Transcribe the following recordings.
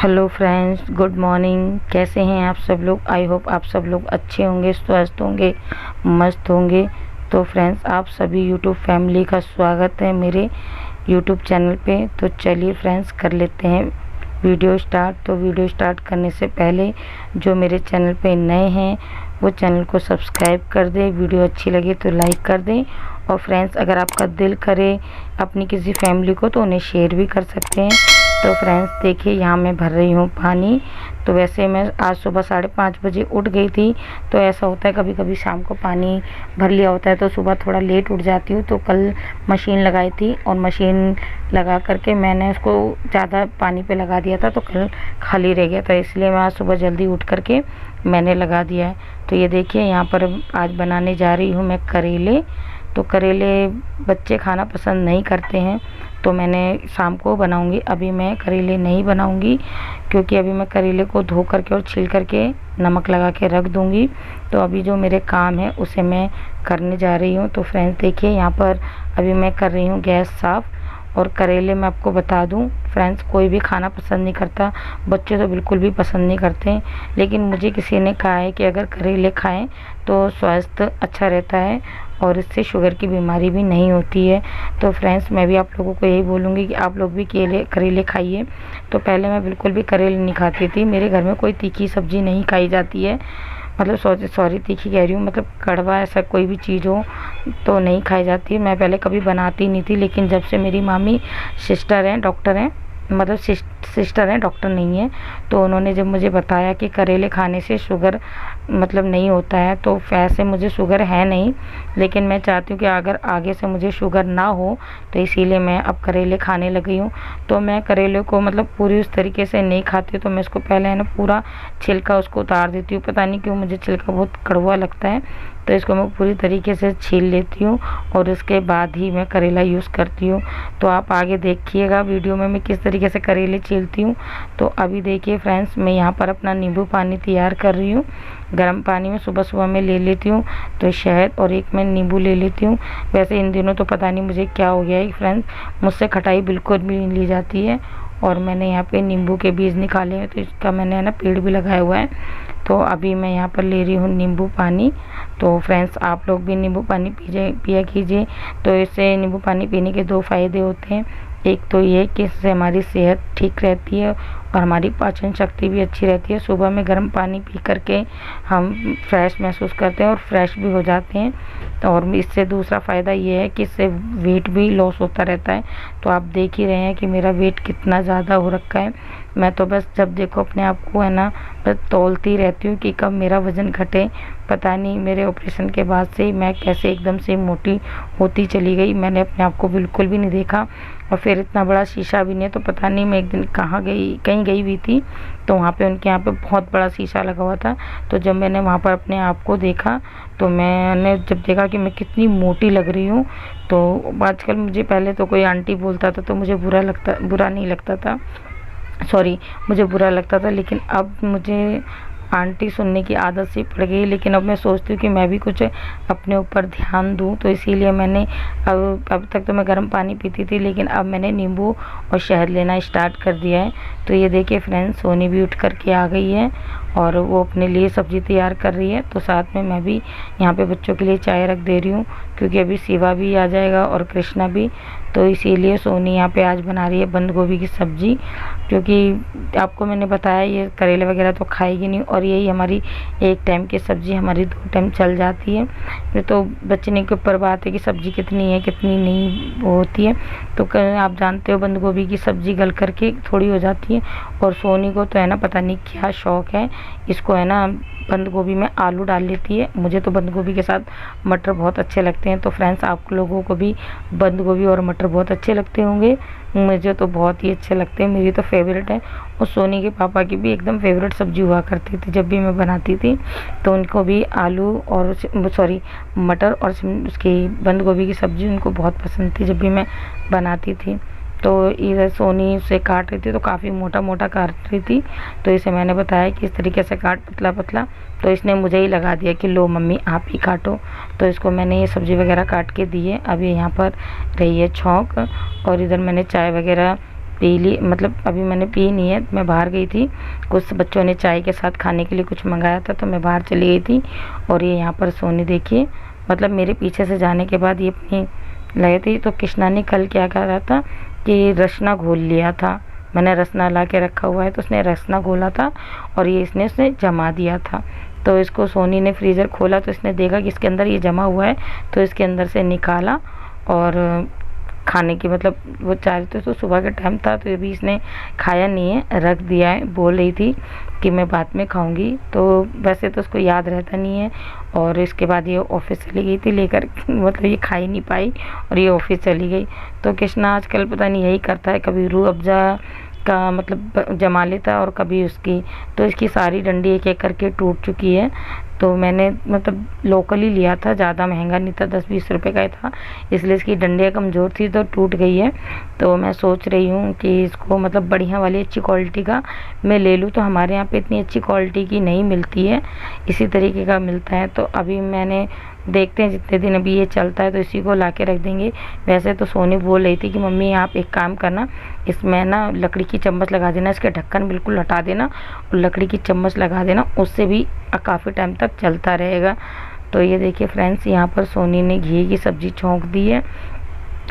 Hello friends, good morning. कैसे हैं आप सब लोग? आई होप आप सब लोग अच्छे होंगे, स्वस्थ होंगे, मस्त होंगे। तो फ्रेंड्स, आप सभी यूट्यूब फैमिली का स्वागत है मेरे यूट्यूब चैनल पे। तो चलिए फ्रेंड्स, कर लेते हैं वीडियो स्टार्ट। तो वीडियो स्टार्ट करने से पहले जो मेरे चैनल पे नए हैं वो चैनल को सब्सक्राइब कर दें, वीडियो अच्छी लगे तो लाइक कर दें। और फ्रेंड्स, अगर आपका दिल करे अपनी किसी फैमिली को तो उन्हें शेयर भी कर सकते हैं। तो फ्रेंड्स देखिए, यहाँ मैं भर रही हूँ पानी। तो वैसे मैं आज सुबह 5:30 बजे उठ गई थी। तो ऐसा होता है कभी कभी शाम को पानी भर लिया होता है तो सुबह थोड़ा लेट उठ जाती हूँ। तो कल मशीन लगाई थी और मशीन लगा करके मैंने उसको ज़्यादा पानी पे लगा दिया था, तो कल खाली रह गया था, इसलिए मैं आज सुबह जल्दी उठ करके मैंने लगा दिया है। तो ये देखिए, यहाँ पर आज बनाने जा रही हूँ मैं करेले। तो करेले बच्चे खाना पसंद नहीं करते हैं, तो मैंने शाम को बनाऊंगी। अभी मैं करेले नहीं बनाऊंगी क्योंकि अभी मैं करेले को धो करके और छील करके नमक लगा के रख दूंगी। तो अभी जो मेरे काम है उसे मैं करने जा रही हूँ। तो फ्रेंड्स देखिए, यहाँ पर अभी मैं कर रही हूँ गैस साफ़। और करेले मैं आपको बता दूं फ्रेंड्स, कोई भी खाना पसंद नहीं करता, बच्चे तो बिल्कुल भी पसंद नहीं करते, लेकिन मुझे किसी ने कहा है कि अगर करेले खाएं तो स्वास्थ्य अच्छा रहता है और इससे शुगर की बीमारी भी नहीं होती है। तो फ्रेंड्स, मैं भी आप लोगों को यही बोलूँगी कि आप लोग भी करेले खाइए। तो पहले मैं बिल्कुल भी करेले नहीं खाती थी, मेरे घर में कोई तीखी सब्ज़ी नहीं खाई जाती है, मतलब सॉरी तीखी कह रही हूँ, मतलब कड़वा ऐसा कोई भी चीज़ हो तो नहीं खाई जाती है। मैं पहले कभी बनाती नहीं थी, लेकिन जब से मेरी मामी सिस्टर हैं, डॉक्टर हैं, मतलब सिस्टर हैं, डॉक्टर नहीं है, तो उन्होंने जब मुझे बताया कि करेले खाने से शुगर मतलब नहीं होता है, तो वैसे मुझे शुगर है नहीं, लेकिन मैं चाहती हूँ कि अगर आगे से मुझे शुगर ना हो, तो इसीलिए मैं अब करेले खाने लगी हूँ। तो मैं करेले को मतलब पूरी उस तरीके से नहीं खाती, तो मैं इसको पहले है ना पूरा छिलका उसको उतार देती हूँ। पता नहीं क्यों मुझे छिलका बहुत कड़वा लगता है, तो इसको मैं पूरी तरीके से छील लेती हूँ और उसके बाद ही मैं करेला यूज़ करती हूँ। तो आप आगे देखिएगा वीडियो में मैं किस तरीके से करेले छीलती हूँ। तो अभी देखिए फ्रेंड्स, मैं यहाँ पर अपना नींबू पानी तैयार कर रही हूँ। गर्म पानी में सुबह सुबह मैं ले लेती हूँ, तो शहद और एक मैं नींबू ले लेती हूँ। वैसे इन दिनों तो पता नहीं मुझे क्या हो गया है फ्रेंड्स, मुझसे खटाई बिल्कुल भी नहीं ली जाती है। और मैंने यहाँ पे नींबू के बीज निकाले हैं, तो इसका मैंने है ना पेड़ भी लगाया हुआ है। तो अभी मैं यहाँ पर ले रही हूँ नींबू पानी। तो फ्रेंड्स, आप लोग भी नींबू पानी पिया कीजिए। तो इससे नींबू पानी पीने के 2 फ़ायदे होते हैं। एक तो ये कि इससे हमारी सेहत ठीक रहती है और हमारी पाचन शक्ति भी अच्छी रहती है। सुबह में गर्म पानी पी करके हम फ्रेश महसूस करते हैं और फ्रेश भी हो जाते हैं। तो और इससे दूसरा फ़ायदा ये है कि इससे वेट भी लॉस होता रहता है। तो आप देख ही रहे हैं कि मेरा वेट कितना ज़्यादा हो रखा है। मैं तो बस जब देखो अपने आप को है ना बस तौलती रहती हूँ कि कब मेरा वज़न घटे। पता नहीं मेरे ऑपरेशन के बाद से मैं कैसे एकदम से मोटी होती चली गई, मैंने अपने आप को बिल्कुल भी नहीं देखा। और फिर इतना बड़ा शीशा भी नहीं, तो पता नहीं मैं एक दिन कहीं गई हुई थी, तो वहाँ पे उनके यहाँ पे बहुत बड़ा शीशा लगा हुआ था। तो जब मैंने वहाँ पर अपने आप को देखा, तो मैंने जब देखा कि मैं कितनी मोटी लग रही हूँ, तो आजकल मुझे पहले तो कोई आंटी बोलता था तो मुझे बुरा नहीं लगता था, सॉरी मुझे बुरा लगता था, लेकिन अब मुझे आंटी सुनने की आदत सी पड़ गई। लेकिन अब मैं सोचती हूँ कि मैं भी कुछ अपने ऊपर ध्यान दूँ, तो इसीलिए मैंने अब तक तो मैं गर्म पानी पीती थी, लेकिन अब मैंने नींबू और शहद लेना स्टार्ट कर दिया है। तो ये देखिए फ्रेंड्स, सोनी भी उठ कर के आ गई है और वो अपने लिए सब्ज़ी तैयार कर रही है। तो साथ में मैं भी यहाँ पे बच्चों के लिए चाय रख दे रही हूँ, क्योंकि अभी शिवा भी आ जाएगा और कृष्णा भी। तो इसीलिए सोनी यहाँ पे आज बना रही है बंद गोभी की सब्ज़ी, क्योंकि आपको मैंने बताया ये करेले वगैरह तो खाएगी नहीं, और यही हमारी एक टाइम की सब्ज़ी हमारी 2 टाइम चल जाती है। ये तो बचने के ऊपर बात है कि सब्ज़ी कितनी है कितनी नहीं वो होती है। तो आप जानते हो बंद गोभी की सब्ज़ी गल करके थोड़ी हो जाती है। और सोनी को तो है ना पता नहीं क्या शौक़ है, इसको है ना बंद गोभी में आलू डाल लेती है। मुझे तो बंद गोभी के साथ मटर बहुत अच्छे लगते हैं। तो फ्रेंड्स आप लोगों को भी बंद गोभी और मटर बहुत अच्छे लगते होंगे, मुझे तो बहुत ही अच्छे लगते हैं, मेरी तो फेवरेट है। और सोनी के पापा की भी एकदम फेवरेट सब्ज़ी हुआ करती थी, जब भी मैं बनाती थी तो उनको भी आलू और मटर और उसकी बंद गोभी की सब्ज़ी उनको बहुत पसंद थी जब भी मैं बनाती थी। तो इधर सोनी उसे काट रही थी, तो काफ़ी मोटा मोटा काट रही थी। तो इसे मैंने बताया कि इस तरीके से काट पतला पतला, तो इसने मुझे ही लगा दिया कि लो मम्मी आप ही काटो। तो इसको मैंने ये सब्ज़ी वगैरह काट के दी है। अभी यहाँ पर रही है छौंक, और इधर मैंने चाय वगैरह पी ली, मतलब अभी मैंने पी नहीं है, मैं बाहर गई थी, कुछ बच्चों ने चाय के साथ खाने के लिए कुछ मंगाया था तो मैं बाहर चली गई थी। और ये यहाँ पर सोनी देखिए, मतलब मेरे पीछे से जाने के बाद ये अपनी लगे थी। तो कृष्णा ने कल क्या कहा था कि रसना घोल लिया था, मैंने रसना ला के रखा हुआ है तो उसने रसना घोला था और ये इसने उसने जमा दिया था। तो इसको सोनी ने फ्रीज़र खोला तो इसने देखा कि इसके अंदर ये जमा हुआ है, तो इसके अंदर से निकाला और खाने की, मतलब वो चाह रही थी, तो सुबह का टाइम था तो ये भी इसने खाया नहीं है, रख दिया है। बोल रही थी कि मैं बाद में खाऊंगी, तो वैसे तो उसको याद रहता नहीं है। और इसके बाद ये ऑफिस चली गई थी लेकर, मतलब ये खा ही नहीं पाई और ये ऑफिस चली गई। तो कृष्णा आजकल पता नहीं यही करता है, कभी रूह अफ़ज़ा का मतलब जमा लेता है और कभी उसकी, तो इसकी सारी डंडी एक एक करके टूट चुकी है। तो मैंने मतलब लोकल ही लिया था, ज़्यादा महंगा नहीं था, 10-20 रुपए का ही था, इसलिए इसकी डंडियाँ कमज़ोर थी तो टूट गई है। तो मैं सोच रही हूँ कि इसको मतलब बढ़िया वाली अच्छी क्वालिटी का मैं ले लूँ। तो हमारे यहाँ पे इतनी अच्छी क्वालिटी की नहीं मिलती है, इसी तरीके का मिलता है। तो अभी मैंने देखते हैं जितने दिन अभी ये चलता है तो इसी को ला के रख देंगे। वैसे तो सोनी बोल रही थी कि मम्मी आप एक काम करना, इसमें ना लकड़ी की चम्मच लगा देना, इसके ढक्कन बिल्कुल हटा देना और लकड़ी की चम्मच लगा देना, उससे भी काफ़ी टाइम तक चलता रहेगा। तो ये देखिए फ्रेंड्स, यहाँ पर सोनी ने घी की सब्ज़ी छौंक दी है।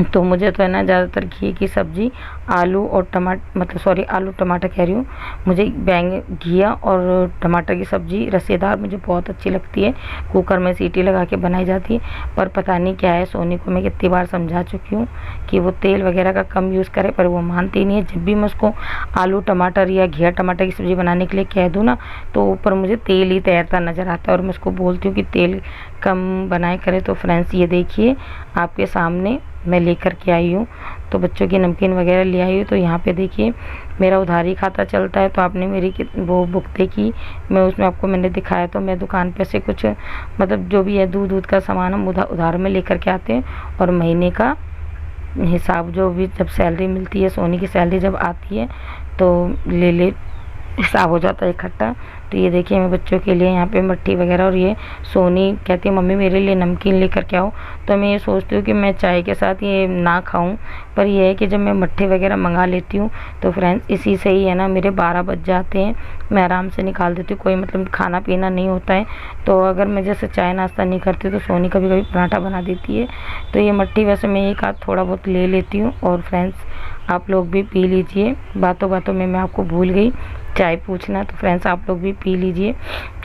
तो मुझे तो है ना ज़्यादातर घी की सब्ज़ी आलू और आलू टमाटर कह रही हूँ, मुझे घिया और टमाटर की सब्ज़ी रसेदार मुझे बहुत अच्छी लगती है, कुकर में सीटी लगा के बनाई जाती है। पर पता नहीं क्या है, सोनी को मैं कितनी बार समझा चुकी हूँ कि वो तेल वगैरह का कम यूज़ करे, पर वो मानती नहीं है। जब भी मैं उसको आलू टमाटर या घिया टमाटर की सब्ज़ी बनाने के लिए कह दूँ ना, तो ऊपर मुझे तेल ही तैरता नज़र आता है और मैं उसको बोलती हूँ कि तेल कम बनाए करे। तो फ्रेंड्स ये देखिए आपके सामने मैं लेकर के आई हूँ, तो बच्चों की नमकीन वगैरह ले आई हूँ। तो यहाँ पे देखिए मेरा उधारी खाता चलता है, तो आपने मेरी वो बुक देखी, मैं उसमें आपको मैंने दिखाया। तो मैं दुकान पे से कुछ मतलब जो भी है दूध का सामान हम उधार में लेकर के आते हैं, और महीने का हिसाब जो भी जब सैलरी मिलती है, सोनी की सैलरी जब आती है तो ले हिसाब हो जाता है इकट्ठा। तो ये देखिए मैं बच्चों के लिए यहाँ पे मट्ठी वगैरह, और ये सोनी कहती है मम्मी मेरे लिए नमकीन लेकर के आओ। तो मैं ये सोचती हूँ कि मैं चाय के साथ ये ना खाऊं, पर यह है कि जब मैं मट्ठी वगैरह मंगा लेती हूँ तो फ्रेंड्स इसी से ही है ना मेरे 12 बज जाते हैं, मैं आराम से निकाल देती हूँ, कोई मतलब खाना पीना नहीं होता है। तो अगर मैं जैसे चाय नाश्ता नहीं करती तो सोनी कभी कभी पराठा बना देती है। तो ये मट्ठी वैसे मैं एक आध थोड़ा बहुत ले लेती हूँ। और फ्रेंड्स आप लोग भी पी लीजिए, बातों बातों में मैं आपको भूल गई चाय पूछना, तो फ्रेंड्स आप लोग भी पी लीजिए।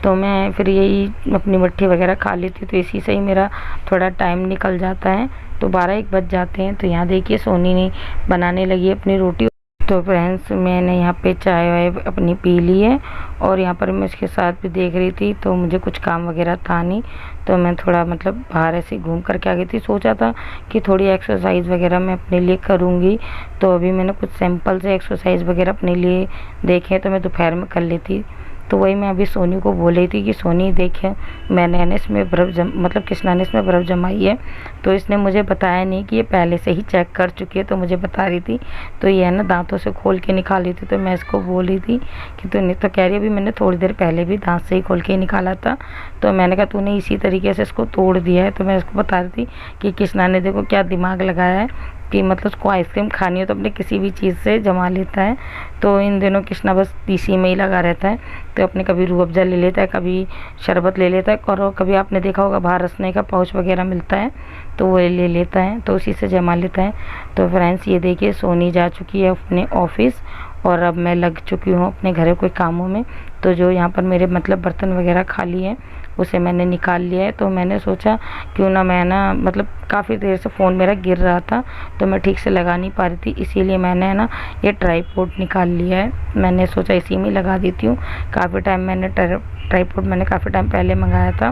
तो मैं फिर यही अपनी मट्ठी वगैरह खा लेती हूँ, तो इसी से ही मेरा थोड़ा टाइम निकल जाता है। तो 12-1 बज जाते हैं। तो यहाँ देखिए सोनी ने बनाने लगी अपनी रोटी। तो फ्रेंड्स मैंने यहाँ पे चाय वाय अपनी पी ली है, और यहाँ पर मैं उसके साथ भी देख रही थी, तो मुझे कुछ काम वगैरह था नहीं, तो मैं थोड़ा मतलब बाहर ऐसे घूम करके आ गई थी। सोचा था कि थोड़ी एक्सरसाइज वगैरह मैं अपने लिए करूँगी, तो अभी मैंने कुछ सिंपल से एक्सरसाइज वगैरह अपने लिए देखे, तो मैं दोपहर में कर लेती। तो वही मैं अभी सोनी को बोल रही थी कि सोनी देखे मैंने इसमें मतलब कृष्णा ने इसमें बर्फ़ जमाई है। तो इसने मुझे बताया नहीं कि ये पहले से ही चेक कर चुकी है, तो मुझे बता रही थी। तो ये है ना दांतों से खोल के निकाल रही थी, तो मैं इसको बोल रही थी कि तूने तो कह रही है अभी मैंने थोड़ी देर पहले भी दांत से ही खोल के निकाला था। तो मैंने कहा तूने इसी तरीके से इसको तोड़ दिया है। तो मैं इसको बता रही थी कि कृष्णा ने देखो क्या दिमाग लगाया है कि मतलब उसको आइसक्रीम खानी हो तो अपने किसी भी चीज़ से जमा लेता है। तो इन दिनों कृष्णा बस इसी में ही लगा रहता है। तो अपने कभी रूह अफ़ज़ा ले लेता है, कभी शरबत ले लेता है, और कभी आपने देखा होगा बाहर रसने का पाउच वगैरह मिलता है तो वो ले लेता है, तो उसी से जमा लेता है। तो फ्रेंड्स ये देखिए सोनी जा चुकी है अपने ऑफिस और अब मैं लग चुकी हूँ अपने घर के कामों में। तो जो यहाँ पर मेरे मतलब बर्तन वगैरह खाली हैं उसे मैंने निकाल लिया है। तो मैंने सोचा क्यों ना मैं ना मतलब काफ़ी देर से फ़ोन मेरा गिर रहा था तो मैं ठीक से लगा नहीं पा रही थी, इसीलिए मैंने ना ये ट्राईपोड निकाल लिया है। मैंने सोचा इसी में लगा देती हूँ। काफ़ी टाइम मैंने ट्राईपोड मैंने काफ़ी टाइम पहले मंगाया था,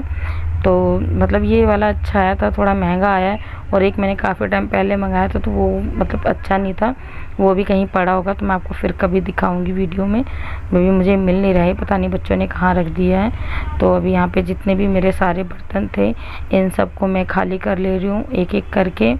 तो मतलब ये वाला अच्छा आया था, थोड़ा महंगा आया है। और एक मैंने काफ़ी टाइम पहले मंगाया था तो वो मतलब अच्छा नहीं था, वो भी कहीं पड़ा होगा तो मैं आपको फिर कभी दिखाऊंगी वीडियो में। अभी मुझे मिल नहीं रहा है, पता नहीं बच्चों ने कहाँ रख दिया है। तो अभी यहाँ पे जितने भी मेरे सारे बर्तन थे इन सबको मैं खाली कर ले रही हूँ एक एक करके।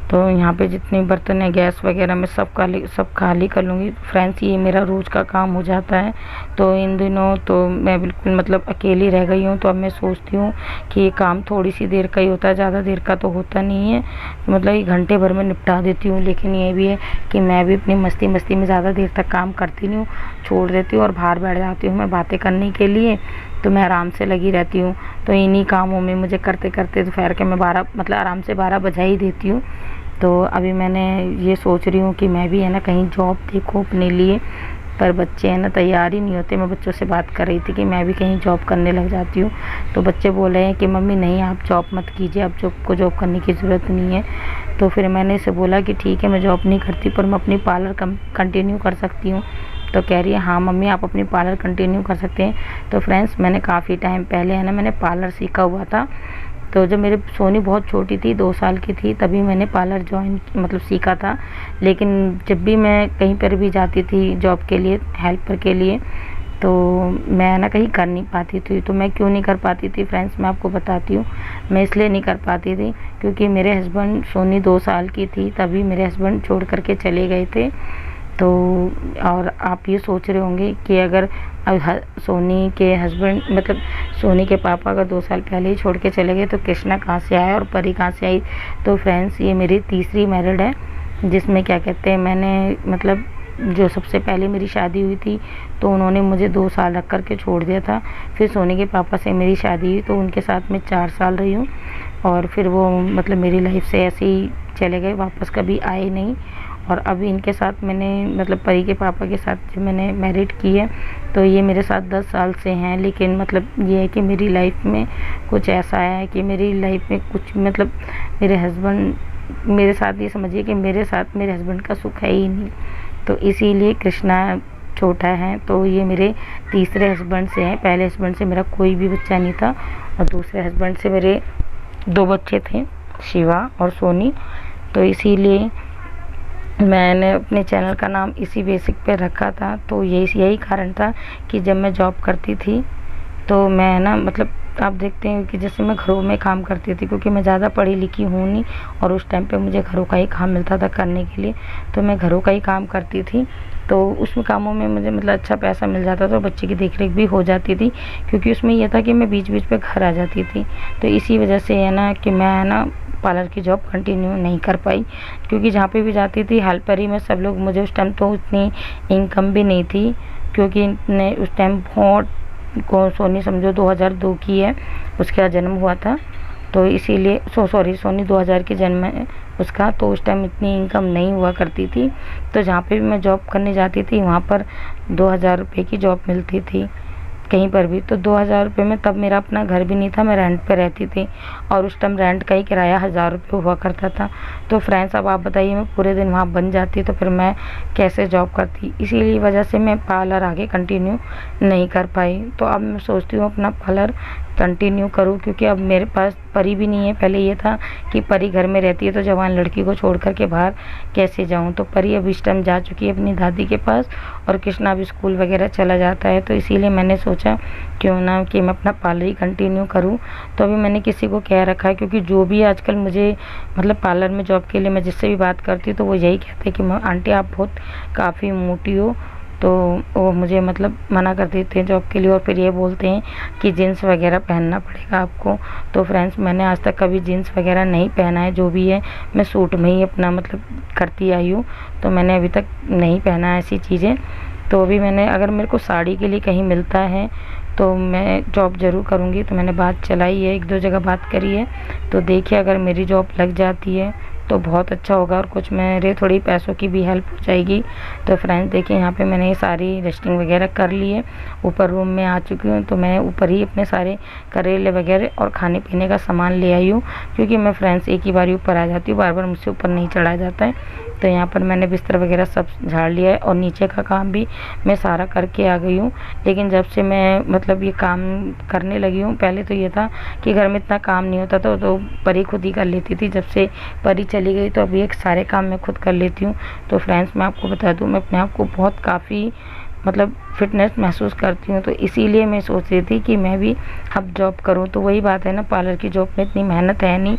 तो यहाँ पे जितने बर्तन हैं गैस वगैरह में सब खाली कर लूँगी। फ्रेंड्स ये मेरा रोज़ का काम हो जाता है। तो इन दिनों तो मैं बिल्कुल मतलब अकेली रह गई हूँ, तो अब मैं सोचती हूँ कि ये काम थोड़ी सी देर का ही होता है, ज़्यादा देर का तो होता नहीं है, मतलब ये घंटे भर में निपटा देती हूँ। लेकिन ये भी है कि मैं भी अपनी मस्ती में ज़्यादा देर तक काम करती नहीं हूँ, छोड़ देती हूँ और बाहर बैठ जाती हूँ मैं बातें करने के लिए। तो मैं आराम से लगी रहती हूँ। तो इन्हीं कामों में मुझे करते करते दोपहर के मैं 12 मतलब आराम से 12 बजा ही देती हूँ। तो अभी मैंने ये सोच रही हूँ कि मैं भी है ना कहीं जॉब देखूँ अपने लिए, पर बच्चे हैं ना तैयार ही नहीं होते। मैं बच्चों से बात कर रही थी कि मैं भी कहीं जॉब करने लग जाती हूँ, तो बच्चे बोल रहे हैं कि मम्मी नहीं आप जॉब मत कीजिए, आप जॉब करने की ज़रूरत नहीं है। तो फिर मैंने इसे बोला कि ठीक है मैं जॉब नहीं करती पर मैं अपनी पार्लर कंटिन्यू कर सकती हूँ। तो कह रही है हाँ मम्मी आप अपनी पार्लर कंटिन्यू कर सकते हैं। तो फ्रेंड्स मैंने काफ़ी टाइम पहले है ना मैंने पार्लर सीखा हुआ था। तो जब मेरे सोनी बहुत छोटी थी 2 साल की थी तभी मैंने पार्लर मतलब सीखा था। लेकिन जब भी मैं कहीं पर भी जाती थी जॉब के लिए हेल्पर के लिए तो मैं ना कहीं कर नहीं पाती थी। तो मैं क्यों नहीं कर पाती थी फ्रेंड्स मैं आपको बताती हूँ। मैं इसलिए नहीं कर पाती थी क्योंकि मेरे हस्बैंड सोनी 2 साल की थी तभी मेरे हस्बैंड छोड़ करके चले गए थे। तो और आप ये सोच रहे होंगे कि अगर सोनी के हस्बैंड मतलब सोनी के पापा अगर 2 साल पहले ही छोड़ के चले गए तो कृष्णा कहाँ से आया और परी कहाँ से आई। तो फ्रेंड्स ये मेरी तीसरी मैरिड है, जिसमें क्या कहते हैं मैंने मतलब जो सबसे पहले मेरी शादी हुई थी तो उन्होंने मुझे 2 साल रख कर के छोड़ दिया था। फिर सोनी के पापा से मेरी शादी हुई तो उनके साथ में 4 साल रही हूँ और फिर वो मतलब मेरी लाइफ से ऐसे ही चले गए, वापस कभी आए नहीं। और अभी इनके साथ मैंने मतलब परी के पापा के साथ जब मैंने मैरिड की है तो ये मेरे साथ 10 साल से हैं। लेकिन मतलब ये है कि मेरी लाइफ में कुछ ऐसा है कि मेरी लाइफ में कुछ मतलब मेरे हस्बैंड मेरे साथ ये समझिए कि मेरे साथ मेरे हस्बैंड का सुख है ही नहीं। तो इसीलिए कृष्णा छोटा है तो ये मेरे तीसरे हस्बैंड से है। पहले हस्बैंड से मेरा कोई भी बच्चा नहीं था और दूसरे हस्बैंड से मेरे 2 बच्चे थे, शिवा और सोनी। तो इसीलिए मैंने अपने चैनल का नाम इसी बेसिक पे रखा था। तो यही कारण था कि जब मैं जॉब करती थी तो मैं ना मतलब आप देखते हैं कि जैसे मैं घरों में काम करती थी क्योंकि मैं ज़्यादा पढ़ी लिखी हूँ नहीं और उस टाइम पे मुझे घरों का ही काम मिलता था करने के लिए। तो मैं घरों का ही काम करती थी तो उसमें कामों में मुझे मतलब अच्छा पैसा मिल जाता था और बच्चे की देखरेख भी हो जाती थी क्योंकि उसमें यह था कि मैं बीच बीच पे घर आ जाती थी। तो इसी वजह से है ना कि मैं है ना पार्लर की जॉब कंटिन्यू नहीं कर पाई क्योंकि जहाँ पे भी जाती थी हेल्पर ही में सब लोग मुझे उस टाइम तो उतनी इनकम भी नहीं थी क्योंकि ने उस टाइम बहुत सोनी समझो 2002 की है, उसका जन्म हुआ था। तो इसीलिए सोनी 2000 की जन्म है उसका, तो उस टाइम इतनी इनकम नहीं हुआ करती थी। तो जहाँ पे भी मैं जॉब करने जाती थी वहाँ पर 2000 रुपये की जॉब मिलती थी कहीं पर भी। तो 2000 रुपये में तब मेरा अपना घर भी नहीं था, मैं रेंट पे रहती थी और उस टाइम रेंट का ही किराया 1000 रुपये हुआ करता था। तो फ्रेंड्स अब आप बताइए मैं पूरे दिन वहाँ बन जाती तो फिर मैं कैसे जॉब करती। इसीलिए वजह से मैं पार्लर आगे कंटिन्यू नहीं कर पाई। तो अब मैं सोचती हूँ अपना पार्लर कंटिन्यू करूँ क्योंकि अब मेरे पास परी भी नहीं है। पहले ये था कि परी घर में रहती है तो जवान लड़की को छोड़ कर के बाहर कैसे जाऊँ। तो परी अब इस टाइम जा चुकी है अपनी दादी के पास और कृष्णा भी स्कूल वगैरह चला जाता है। तो इसीलिए मैंने सोचा क्यों ना कि मैं अपना पार्लर ही कंटिन्यू करूँ। तो अभी मैंने किसी को कह रखा है क्योंकि जो भी आजकल मुझे मतलब पार्लर में जॉब के लिए मैं जिससे भी बात करती हूँ तो वो यही कहते हैं कि आंटी आप बहुत काफ़ी मोटी हो तो वो मुझे मतलब मना कर देते हैं जॉब के लिए, और फिर ये बोलते हैं कि जीन्स वगैरह पहनना पड़ेगा आपको। तो फ्रेंड्स मैंने आज तक कभी जीन्स वगैरह नहीं पहना है, जो भी है मैं सूट में ही अपना मतलब करती आई हूँ। तो मैंने अभी तक नहीं पहना है ऐसी चीज़ें। तो अभी मैंने, अगर मेरे को साड़ी के लिए कहीं मिलता है तो मैं जॉब ज़रूर करूँगी। तो मैंने बात चलाई है, 1-2 जगह बात करी है। तो देखिए अगर मेरी जॉब लग जाती है तो बहुत अच्छा होगा, और कुछ मेरे थोड़ी पैसों की भी हेल्प हो जाएगी। तो फ्रेंड्स देखिए यहाँ पे मैंने ये सारी डस्टिंग वगैरह कर ली है, ऊपर रूम में आ चुकी हूँ। तो मैं ऊपर ही अपने सारे करेले वगैरह और खाने पीने का सामान ले आई हूँ, क्योंकि मैं फ्रेंड्स एक ही बार ऊपर आ जाती हूँ, बार बार मुझसे ऊपर नहीं चढ़ा जाता है। तो यहाँ पर मैंने बिस्तर वगैरह सब झाड़ लिया है, और नीचे का काम भी मैं सारा करके आ गई हूँ। लेकिन जब से मैं मतलब ये काम करने लगी हूँ, पहले तो ये था कि घर में इतना काम नहीं होता था, तो परी खुद ही कर लेती थी। जब से परी चली गई तो अभी एक सारे काम मैं खुद कर लेती हूँ। तो फ्रेंड्स मैं आपको बता दूँ, मैं अपने आप को बहुत काफ़ी मतलब फ़िटनेस महसूस करती हूँ। तो इसीलिए मैं सोच रही थी कि मैं भी अब जॉब करूँ। तो वही बात है ना, पार्लर की जॉब में इतनी मेहनत है नहीं।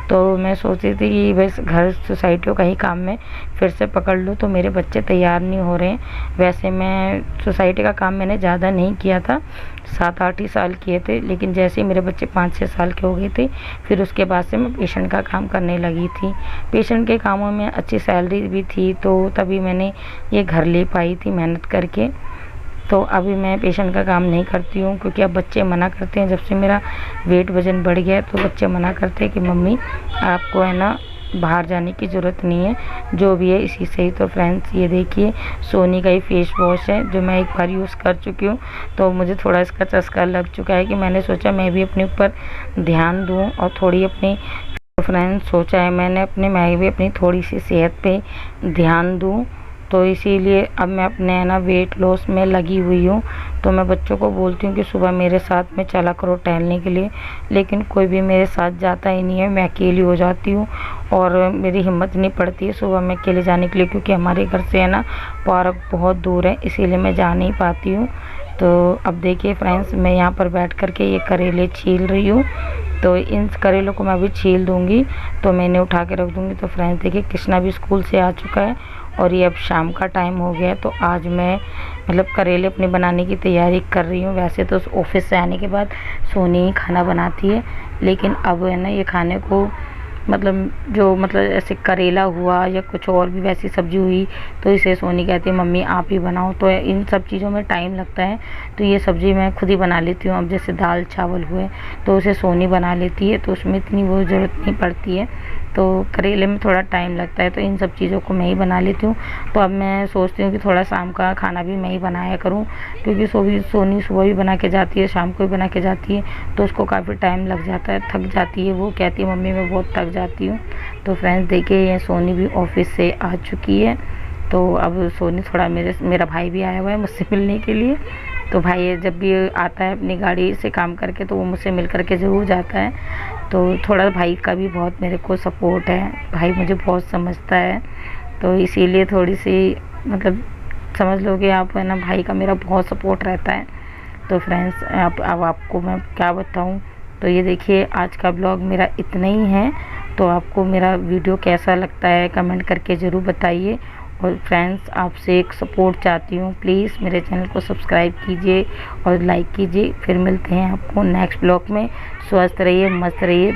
तो मैं सोच रही थी कि बस घर सोसाइटियों का ही काम मैं फिर से पकड़ लूँ। तो मेरे बच्चे तैयार नहीं हो रहे हैं। वैसे मैं सोसाइटी का काम मैंने ज़्यादा नहीं किया था, 7-8 ही साल किए थे। लेकिन जैसे ही मेरे बच्चे 5-6 साल के हो गए थे, फिर उसके बाद से मैं पेशेंट का काम करने लगी थी। पेशेंट के कामों में अच्छी सैलरी भी थी, तो तभी मैंने ये घर ले पाई थी मेहनत करके। तो अभी मैं पेशेंट का काम नहीं करती हूँ, क्योंकि अब बच्चे मना करते हैं। जब से मेरा वेट वज़न बढ़ गया तो बच्चे मना करते हैं कि मम्मी आपको है ना बाहर जाने की ज़रूरत नहीं है, जो भी है इसी से ही। तो फ्रेंड्स ये देखिए सोनी का ही फेस वॉश है, जो मैं एक बार यूज़ कर चुकी हूँ। तो मुझे थोड़ा इसका चस्का लग चुका है कि मैंने सोचा मैं भी अपने ऊपर ध्यान दूँ और थोड़ी अपनी, तो फ्रेंड्स सोचा है मैंने मैं भी अपनी थोड़ी सी सेहत पे ध्यान दूँ। तो इसीलिए अब मैं अपने है ना वेट लॉस में लगी हुई हूँ। तो मैं बच्चों को बोलती हूँ कि सुबह मेरे साथ में चला करो टहलने के लिए, लेकिन कोई भी मेरे साथ जाता ही नहीं है। मैं अकेली हो जाती हूँ, और मेरी हिम्मत नहीं पड़ती है सुबह में अकेले जाने के लिए, क्योंकि हमारे घर से है ना पार्क बहुत दूर है, इसीलिए मैं जा नहीं पाती हूँ। तो अब देखिए फ्रेंड्स मैं यहाँ पर बैठ कर के ये करेले छील रही हूँ। तो इन करेलों को मैं अभी छील दूँगी, तो मैं इन्हें उठा के रख दूँगी। तो फ्रेंड्स देखिए कृष्णा भी स्कूल से आ चुका है, और ये अब शाम का टाइम हो गया है। तो आज मैं मतलब करेले अपने बनाने की तैयारी कर रही हूँ। वैसे तो ऑफिस से आने के बाद सोनी ही खाना बनाती है, लेकिन अब है ना ये खाने को मतलब जो मतलब ऐसे करेला हुआ या कुछ और भी वैसी सब्ज़ी हुई, तो इसे सोनी कहती है मम्मी आप ही बनाओ। तो इन सब चीज़ों में टाइम लगता है, तो ये सब्ज़ी मैं खुद ही बना लेती हूँ। अब जैसे दाल चावल हुए तो उसे सोनी बना लेती है, तो उसमें इतनी वो ज़रूरत नहीं पड़ती है। तो करेले में थोड़ा टाइम लगता है, तो इन सब चीज़ों को मैं ही बना लेती हूँ। तो अब मैं सोचती हूँ कि थोड़ा शाम का खाना भी मैं ही बनाया करूँ, क्योंकि सोनी सुबह भी बना के जाती है, शाम को भी बना के जाती है, तो उसको काफ़ी टाइम लग जाता है, थक जाती है। वो कहती है मम्मी मैं बहुत थक जाती हूँ। तो फ्रेंड्स देखिए ये सोनी भी ऑफिस से आ चुकी है। तो अब सोनी थोड़ा मेरा भाई भी आया हुआ है मुझसे मिलने के लिए। तो भाई जब भी आता है अपनी गाड़ी से काम करके, तो वो मुझसे मिल करके ज़रूर जाता है। तो थोड़ा भाई का भी बहुत मेरे को सपोर्ट है, भाई मुझे बहुत समझता है। तो इसीलिए थोड़ी सी मतलब समझ लो कि आप है ना, भाई का मेरा बहुत सपोर्ट रहता है। तो फ्रेंड्स अब आपको मैं क्या बताऊं। तो ये देखिए आज का ब्लॉग मेरा इतना ही है। तो आपको मेरा वीडियो कैसा लगता है कमेंट करके ज़रूर बताइए। और फ्रेंड्स आपसे एक सपोर्ट चाहती हूँ, प्लीज़ मेरे चैनल को सब्सक्राइब कीजिए और लाइक कीजिए। फिर मिलते हैं आपको नेक्स्ट ब्लॉग में। स्वस्थ रहिए, मस्त रहिए।